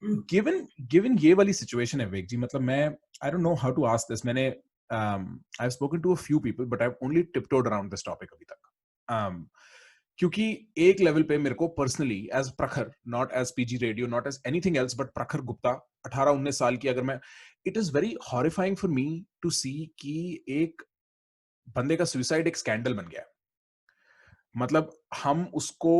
Given ये वाली situation है विवेक जी, मतलब मैं I don't know how to ask this, मैंने I have spoken to a few people but I have only tiptoed around this topic अभी तक। क्योंकि एक लेवल पे मेरे को personally as Prakhar, not as PG radio, not as anything else, but Prakhar Gupta 18-19 साल की, अगर मैं, it is very horrifying for me to see कि एक बंदे का सुसाइड एक स्कैंडल बन गया है। मतलब हम उसको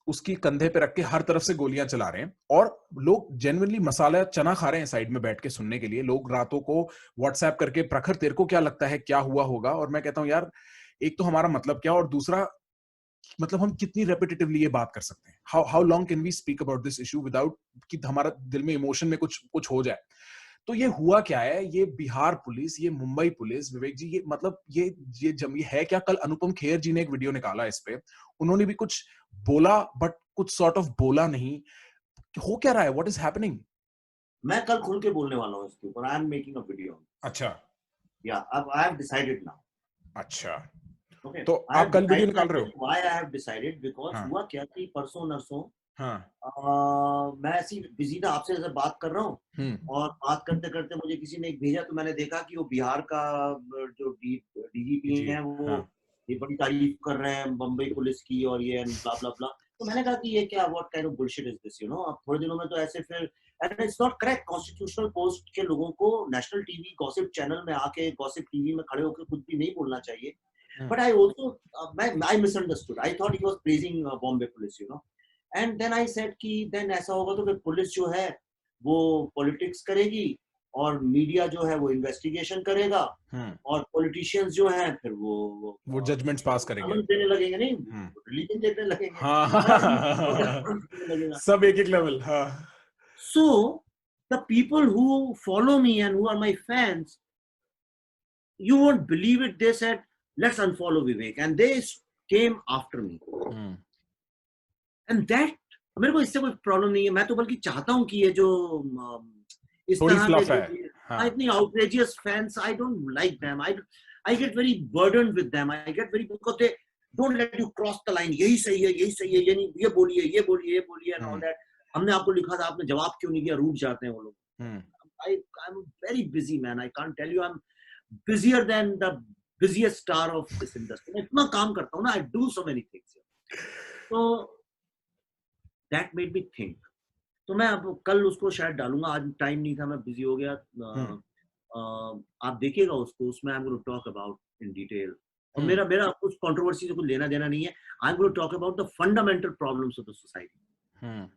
उसकी कंधे पे रख के हर तरफ से गोलियां चला रहे हैं, और लोग जेन्युइनली मसाला चना खा रहे हैं साइड में बैठ के सुनने के लिए। लोग रातों को व्हाट्सएप करके, प्रखर तेरे को क्या लगता है क्या हुआ होगा, और मैं कहता हूं यार, एक तो हमारा मतलब क्या, और दूसरा मतलब हम कितनी रेपिटेटिवली ये बात कर सकते हैं, how long can we speak about this issue without कि हमारा दिल में इमोशन में कुछ हो जाए। तो ये हुआ क्या है, ये बिहार पुलिस, ये मुंबई पुलिस, विवेक जी, ये मतलब ये है क्या। कल अनुपम खेर जी ने एक वीडियो निकाला इस पे, उन्होंने भी कुछ बोला बट कुछ सॉर्ट ऑफ बोला नहीं। हो क्या रहा है, व्हाट इज हैपनिंग? मैं कल खुल के बोलने वाला हूँ इसके ऊपर। I am making a video. अच्छा या अब आई हैव डिसाइडेड नाउ। अच्छा, ओके, तो आई हैव आप कल वीडियो डिसाइडेड। निकाल रहे हो? Why I have decided, because हाँ हुआ क्या कि परसों नरसों हाँ। मैं ऐसी बिजी था, आपसे जैसे बात कर रहा हूँ, और बात करते करते मुझे किसी ने एक भेजा, तो मैंने देखा कि वो बिहार का जो डीजीपी जी है, वो हाँ। ये बड़ी तारीफ कर रहे हैं बम्बई पुलिस की, और ये ब्ला ब्ला ब्ला। तो मैंने कहा कि ये क्या, what kind of bullshit is this, you know. अब थोड़े दिनों में तो ऐसे फिर, and it's not correct constitutional post के लोगों को नेशनल टीवी गॉसिप चैनल में आके, गॉसिप टीवी में खड़े होकर कुछ भी नहीं बोलना चाहिए। But I also, I misunderstood. I thought he was praising Bombay police, you know. And then I said कि देन ऐसा होगा तो फिर पुलिस जो है वो पॉलिटिक्स करेगी, और मीडिया जो है वो इन्वेस्टिगेशन करेगा, और पॉलिटिशियंस जो हैं फिर वो जजमेंट्स पास करेंगे। धर्म देने लगेंगे, नहीं रिलीजन देने लगेंगे, हाँ देने लगेगा। सब एक एक लेवल। हाँ So the people who follow me and who are my fans, you won't believe it, they said let's unfollow Vivek, and they came after me. And that, मेरे को इससे कोई प्रॉब्लम नहीं है। मैं तो बल्कि चाहता हूँ कि ये जो इस थोड़ी तरह के फ्लफ जो है। हाँ इतनी outrageous fans, I don't like them. I get very burden with them. I get very, because they don't let you cross the line. यही सही है, यही सही है, ये नहीं, ये बोलिए, ये बोलिए, ये बोलिए, एंड ऑल दैट। हमने आपको लिखा था, आपने जवाब क्यों नहीं दिया, रूठ जाते हैं वो लोग। I am very busy man, I can't tell you, I am busier than the busiest star of this industry. मैं इतना काम करता हूँ ना, I do so many things. तो दैट मेड मी थिंक। तो मैं अब कल उसको शायद डालूंगा, आज टाइम नहीं था, मैं बिजी हो गया। आप देखिएगा उसको, उसमें I am going to talk about in detail. और मेरा मेरा कुछ कंट्रोवर्सी से कुछ लेना देना नहीं है। I am going to talk about the fundamental problems of the society.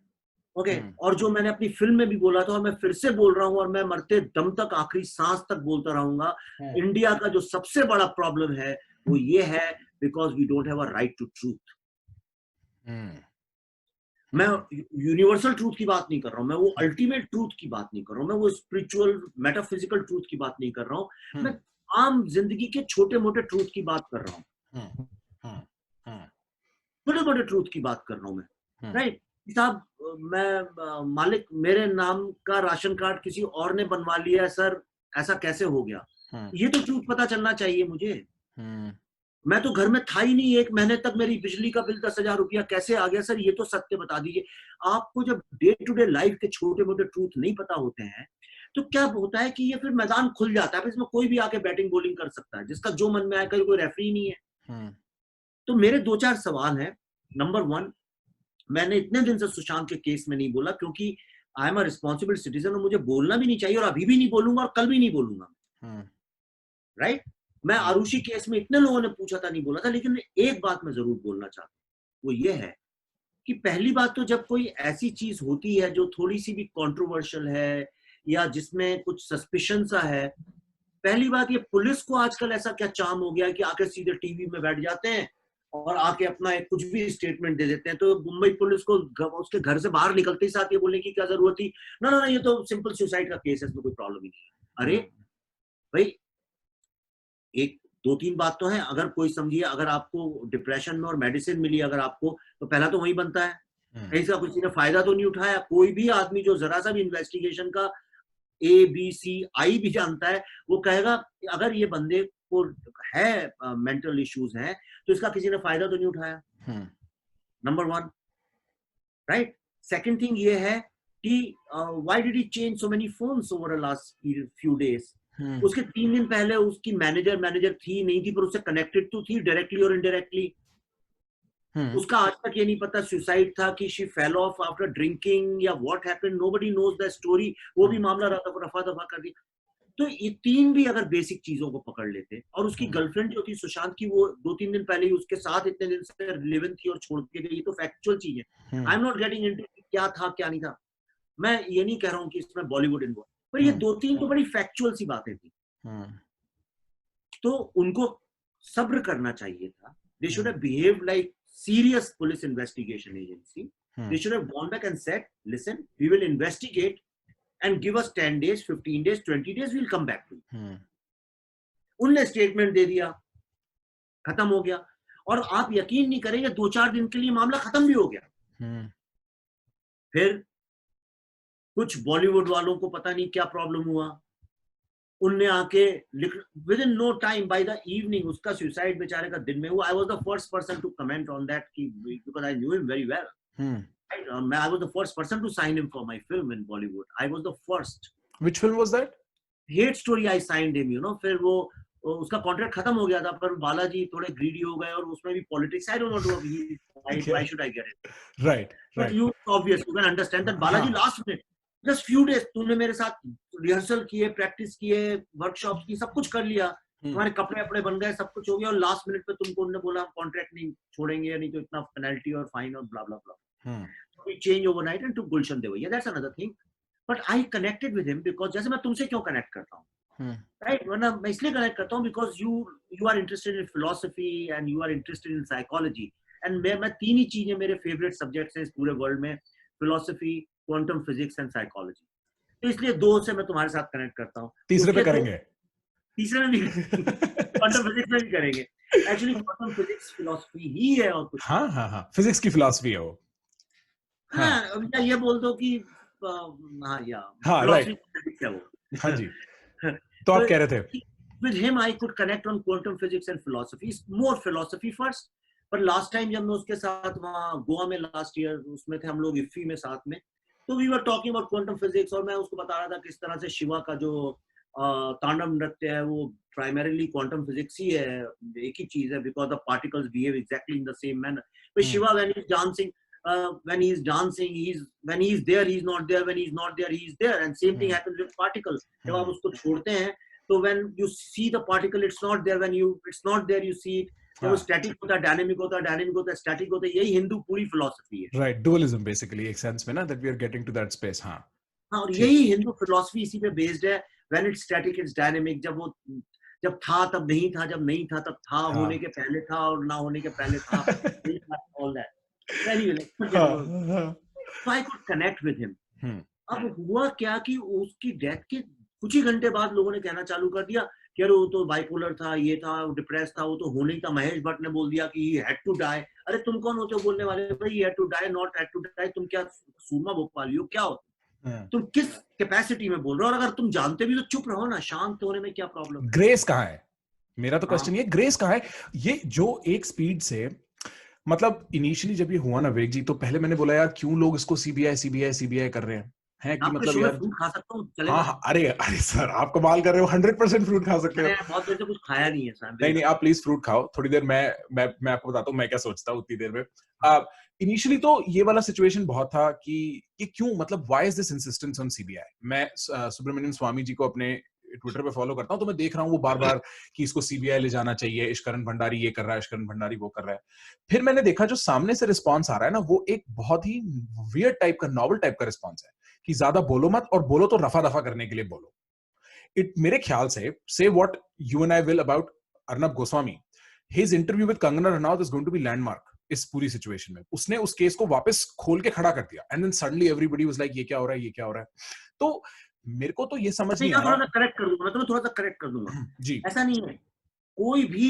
Okay, और जो मैंने अपनी फिल्म में भी बोला था, और मैं फिर से बोल रहा हूँ, और मैं मरते दम तक, आखिरी सांस तक बोलता रहूंगा, इंडिया का जो सबसे बड़ा प्रॉब्लम है वो ये है, because we don't have a right to truth. मैं यूनिवर्सल ट्रूथ की बात नहीं कर रहा हूँ, मैं वो अल्टीमेट ट्रूथ की बात नहीं कर रहा हूँ, मैं वो स्पिरिचुअल मेटाफिजिकल ट्रूथ की बात नहीं कर रहा हूँ। मैं आम जिंदगी के छोटे मोटे ट्रूथ की बात कर रहा हूँ, छोटे मोटे ट्रूथ की बात कर रहा हूँ मैं। राइट साहब, मैं मालिक, मेरे नाम का राशन कार्ड किसी और ने बनवा लिया है सर, ऐसा कैसे हो गया? ये तो ट्रूथ पता चलना चाहिए मुझे। मैं तो घर में था ही नहीं 1 महीने तक, मेरी बिजली का बिल 10,000 रुपया कैसे आ गया सर, ये तो सत्य बता दीजिए। आपको जब डे टू डे लाइफ के छोटे मोटे ट्रूथ नहीं पता होते हैं, तो क्या होता है कि ये फिर मैदान खुल जाता है, इसमें कोई भी आके बैटिंग बॉलिंग कर सकता है, जिसका जो मन में आए, कोई रेफरी नहीं है। तो मेरे 2-4 सवाल हैं। नंबर 1, मैंने इतने दिन से सुशांत के केस में नहीं बोला, क्योंकि I am a responsible citizen, और मुझे बोलना भी नहीं चाहिए, और अभी भी नहीं बोलूंगा, और कल भी नहीं बोलूंगा। राइट? मैं आरुषि केस में इतने लोगों ने पूछा था, नहीं बोला था, लेकिन एक बात मैं जरूर बोलना चाहता हूँ, वो ये है कि पहली बात तो जब कोई ऐसी चीज होती है जो थोड़ी सी भी कंट्रोवर्शियल है, या जिसमें कुछ सस्पिशन सा है, पहली बात ये, पुलिस को आजकल ऐसा क्या चार्म हो गया है कि आके सीधे टीवी में बैठ जाते हैं और आके अपना एक कुछ भी स्टेटमेंट दे देते हैं। तो मुंबई पुलिस को उसके घर से बाहर निकलते ही साथ ये बोलने की क्या जरूरत थी, ना ना ना, ये तो सिंपल सुसाइड का केस है, इसमें कोई प्रॉब्लम ही नहीं है। अरे भाई, एक 2-3 बात तो है। अगर कोई समझिए, अगर आपको डिप्रेशन में और मेडिसिन मिली अगर आपको, तो पहला तो वही बनता है, कहीं से किसी ने फायदा तो नहीं उठाया। कोई भी आदमी जो जरा सा भी इन्वेस्टिगेशन का ABCI भी जानता है, वो कहेगा कि अगर ये बंदे को है मेंटल इश्यूज हैं, तो इसका किसी ने फायदा तो नहीं उठाया। Number 1, right? सेकंड थिंग ये है कि why did he change so many phones over the last few days? उसके 3 दिन पहले उसकी मैनेजर थी नहीं थी, पर उससे कनेक्टेड तो थी डायरेक्टली और इनडायरेक्टली। उसका आज तक ये नहीं पता सुसाइड था कि she fell off after drinking या what happened, nobody knows the story. वो भी मामला रफा दफा कर दिया। तो ये 3 भी अगर बेसिक चीजों को पकड़ लेते, और उसकी गर्लफ्रेंड जो थी सुशांत की, वो 2-3 दिन पहले ही उसके साथ इतने दिन से लिव इन थी और छोड़ के गई, ये तो फैक्चुअल चीज है। I am not getting into क्या था क्या नहीं था, मैं ये नहीं कह रहा हूँ कि इसमें बॉलीवुड इन्वॉल्व, पर ये 2-3 तो बड़ी फैक्चुअल सी बातें थी। तो उनको सब्र करना चाहिए था। They should have behaved like serious police investigation agency. They should have gone back and said, listen, we will investigate and give us 10 days, 15 days, 20 days, we'll come back to you. उनने statement दे दिया, खत्म हो गया। और आप यकीन नहीं करेंगे, 2-4 दिन के लिए मामला खत्म भी हो गया। फिर कुछ बॉलीवुड वालों को पता नहीं क्या प्रॉब्लम हुआ, उनने आके within no time, by the evening उसका सुसाइड बेचारे का दिन में हुआ। I was the first person to comment on that, because I knew him very well. I was the first person to sign him for my film in Bollywood. I was the first. Which film was that? Hate Story. I signed him, you know. फिर वो उसका contract खत्म हो गया था, पर बालाजी थोड़े greedy हो गए और उसमें भी politics. I don't know why should I get it? Right. But you obviously you can understand that Balaji last minute, just few days, तूने मेरे साथ रिहर्सल किए, प्रैक्टिस किए, वर्कशॉप्स की, सब कुछ कर लिया, तुम्हारे कपड़े अपने बन गए, सब कुछ हो गया, और लास्ट मिनट पे तुमको उन्होंने बोला हम कॉन्ट्रैक्ट नहीं छोड़ेंगे, नहीं तो इतना पेनल्टी और फाइन और ब्ला ब्ला ब्ला। We change overnight and took Gulshan Devaiya. That's another thing. But I connected with him because जैसे मैं तुमसे क्यों कनेक्ट करता हूँ, right? वरना मैं इसलिए कनेक्ट करता हूँ because you are interested in philosophy and you are interested in psychology. And मैं 3 ही चीजें मेरे favorite subjects हैं इस पूरे वर्ल्ड में, philosophy, quantum physics and psychology. तो इसलिए 2 से मैं तुम्हारे साथ कनेक्ट करता हूँ। तीसरे पे करेंगे? तीसरे में भी quantum physics में भी करेंगे। Actually quantum physics philosophy ही है और कुछ। हाँ, physics की philosophy है वो। हाँ, ये बोल दो कि राइट, हाँ जी। तो आप कह रहे थे with him I could connect on quantum physics and philosophy, more philosophy first. पर लास्ट टाइम जब मैं उसके साथ वहाँ गोवा में लास्ट ईयर उसमें थे हम लोग इफ्फी में साथ में, तो we were talking about quantum physics, और मैं उसको बता रहा था किस तरह से शिवा का जो तांडव नृत्य है वो प्राइमरीली क्वांटम फिजिक्स ही है, एक ही चीज है, because the particles behave exactly in the same manner. But Shiva when he is dancing, when he is dancing, when he is there, he is not there, when he is not there, he is there, and same thing happens with particles. जब आप उसको छोड़ते हैं तो when you see the particle, it's not there, when it's not there, you see it. जब वो static होता है, डायनामिक होता है, डायनामिक होता है, स्टैटिक होता है, यही हिंदू पूरी फिलॉसफी है। राइट, डुअलिज्म बेसिकली एक सेंस में ना, that we are getting to that space। हाँ, और यही हिंदू फिलॉसफी इसी पे बेस्ड है। when it's static, it's dynamic. जब था तब नहीं था, जब नहीं था तब था, होने के पहले था और ना होने के पहले था, all that. Anyway, so I could connect with him. अब हुआ क्या कि उसकी डेथ के कुछ ही घंटे बाद लोगों ने कहना चालू कर दिया कि अरे वो तो बाइपोलर था, ये था, डिप्रेस था, वो तो होने ही था। महेश भट्ट ने बोल दिया कि he had to die. अरे तुम कौन होते हो बोलने वाले? भाई he had to die, not had to die. तुम क्या सूरमा भोपाली हो, क्या हो? तुम किस कैपेसिटी में बोल रहे हो? और अगर तुम जानते भी तो चुप रहो ना, शांत होने में क्या प्रॉब्लम? ग्रेस कहाँ है? मेरा तो क्वेश्चन ये, ग्रेस कहाँ है? ये जो एक स्पीड से, मतलब इनिशियली जब ये हुआ ना विवेक जी, तो पहले मैंने बोला यार क्यों लोग इसको सीबीआई कर रहे हैं कि मतलब यार फ्रूट खा सकता हूँ, चलेगा? हाँ, अरे सर आप कमाल कर रहे हो, 100% फ्रूट खा सकते हो। बहुत देर से कुछ खाया नहीं है सर। नहीं, आप प्लीज फ्रूट खाओ थोड़ी देर। मैं आपको बताता हूँ मैं क्या सोचता हूँ उतनी देर में। इनिशियली तो ये वाला सिचुएशन बहुत था कि ये क्यों, मतलब why is this insistence on CBI. मैं सुब्रमण्यम स्वामी जी को अपने ट्विटर पे फॉलो करता हूँ, तो मैं देख रहा हूँ वो बार-बार कि इसको सीबीआई ले जाना चाहिए, इश्करण भंडारी ये कर रहा है, इश्करण भंडारी वो कर रहा है। फिर मैंने देखा जो सामने से रिस्पॉन्स आ रहा है ना, वो एक बहुत ही वियर्ड टाइप का, नॉवल टाइप का रिस्पॉन्स है कि ज्यादा बोलो मत, और बोलो तो रफा दफा करने के लिए बोलो। मेरे ख्याल से what you and I will about Arnab Goswami, his interview with Kangana Ranaut is going to be landmark इस पूरी सिचुएशन में। उसने उस केस को वापस खोल के खड़ा कर दिया, and then suddenly everybody was like ये क्या हो रहा है, ये क्या हो रहा है। तो मेरे को तो ये समझ नहीं आ रहा। मैं करेक्ट कर दूंगा, मैं थोड़ा सा करेक्ट कर दूंगा जी। ऐसा नहीं है, कोई भी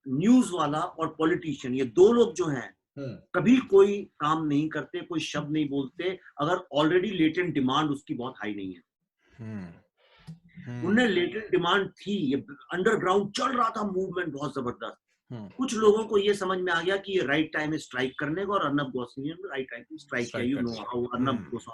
न्यूज वाला और पॉलिटिशियन, ये दो लोग जो हैं कभी कोई काम नहीं करते, कोई शब्द नहीं बोलते अगर ऑलरेडी लेटेंट डिमांड उसकी बहुत हाई नहीं है। उन्हें लेटेंट डिमांड थी, ये अंडरग्राउंड चल रहा था मूवमेंट बहुत जबरदस्त। कुछ लोगों को ये समझ में आ गया कि ये राइट टाइम है स्ट्राइक करने का, और अर्नब गोस्वामी ने राइट टाइम स्ट्राइक किया। You know how Arnab Goswami